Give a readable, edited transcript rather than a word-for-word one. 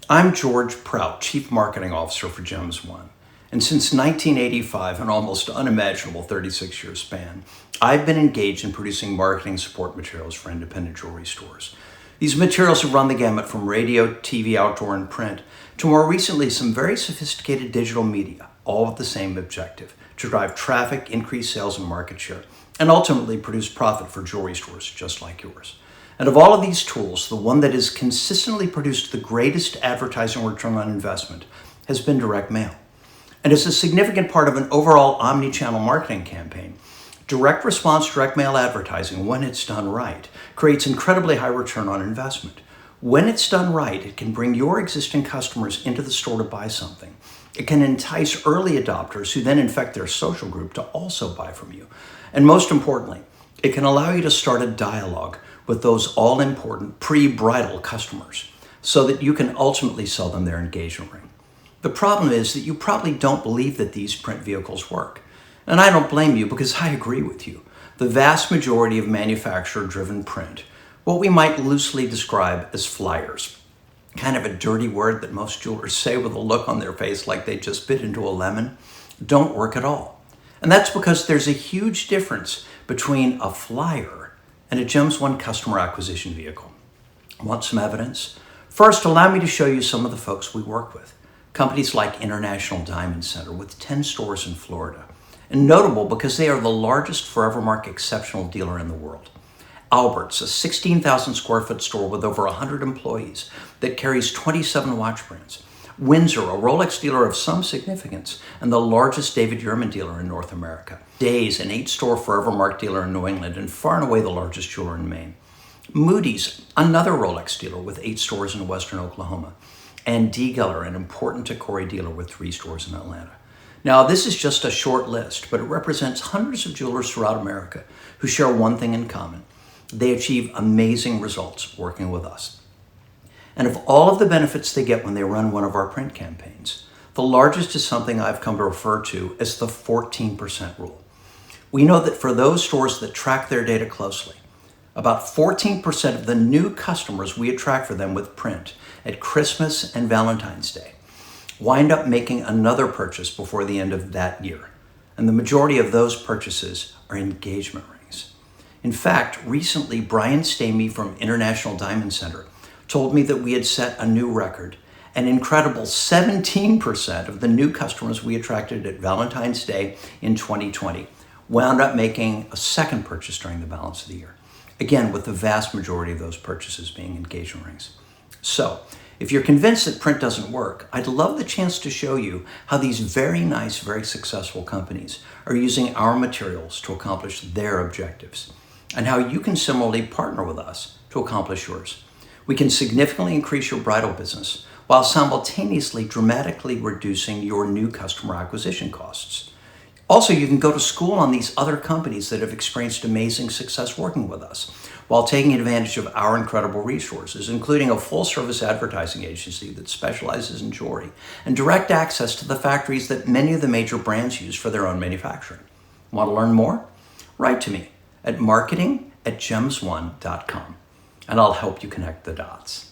I'm George Prout, Chief Marketing Officer for Gems One. And since 1985, an almost unimaginable 36-year span, I've been engaged in producing marketing support materials for independent jewelry stores. These materials have run the gamut from radio, TV, outdoor, and print, to more recently some very sophisticated digital media, all with the same objective: to drive traffic, increase sales and market share, and ultimately produce profit for jewelry stores just like yours. And of all of these tools, the one that has consistently produced the greatest advertising return on investment has been direct mail. And as a significant part of an overall omni-channel marketing campaign, direct response direct mail advertising, when it's done right, creates incredibly high return on investment. When it's done right, it can bring your existing customers into the store to buy something. It can entice early adopters who then infect their social group to also buy from you. And most importantly, it can allow you to start a dialogue with those all-important pre-bridal customers so that you can ultimately sell them their engagement ring. The problem is that you probably don't believe that these print vehicles work. And I don't blame you, because I agree with you. The vast majority of manufacturer-driven print, what we might loosely describe as flyers, kind of a dirty word that most jewelers say with a look on their face like they just bit into a lemon, don't work at all. And that's because there's a huge difference between a flyer and a Gems One customer acquisition vehicle. Want some evidence? First, allow me to show you some of the folks we work with. Companies like International Diamond Center with 10 stores in Florida, and notable because they are the largest Forevermark exceptional dealer in the world. Albert's, a 16,000 square foot store with over 100 employees that carries 27 watch brands. Windsor, a Rolex dealer of some significance and the largest David Yurman dealer in North America. Days, an 8-store Forevermark dealer in New England and far and away the largest jeweler in Maine. Moody's, another Rolex dealer with 8 stores in western Oklahoma. And D. Geller, an important Tacori dealer with 3 stores in Atlanta. Now, this is just a short list, but it represents hundreds of jewelers throughout America who share one thing in common. They achieve amazing results working with us. And of all of the benefits they get when they run one of our print campaigns, the largest is something I've come to refer to as the 14% rule. We know that for those stores that track their data closely, about 14% of the new customers we attract for them with print at Christmas and Valentine's Day wind up making another purchase before the end of that year. And the majority of those purchases are engagement rings. In fact, recently, Brian Stamey from International Diamond Center told me that we had set a new record. An incredible 17% of the new customers we attracted at Valentine's Day in 2020 wound up making a second purchase during the balance of the year. Again, with the vast majority of those purchases being engagement rings. So, if you're convinced that print doesn't work, I'd love the chance to show you how these very nice, very successful companies are using our materials to accomplish their objectives, and how you can similarly partner with us to accomplish yours. We can significantly increase your bridal business while simultaneously dramatically reducing your new customer acquisition costs. Also, you can go to school on these other companies that have experienced amazing success working with us while taking advantage of our incredible resources, including a full-service advertising agency that specializes in jewelry and direct access to the factories that many of the major brands use for their own manufacturing. Want to learn more? Write to me at marketing@gemsone.com, and I'll help you connect the dots.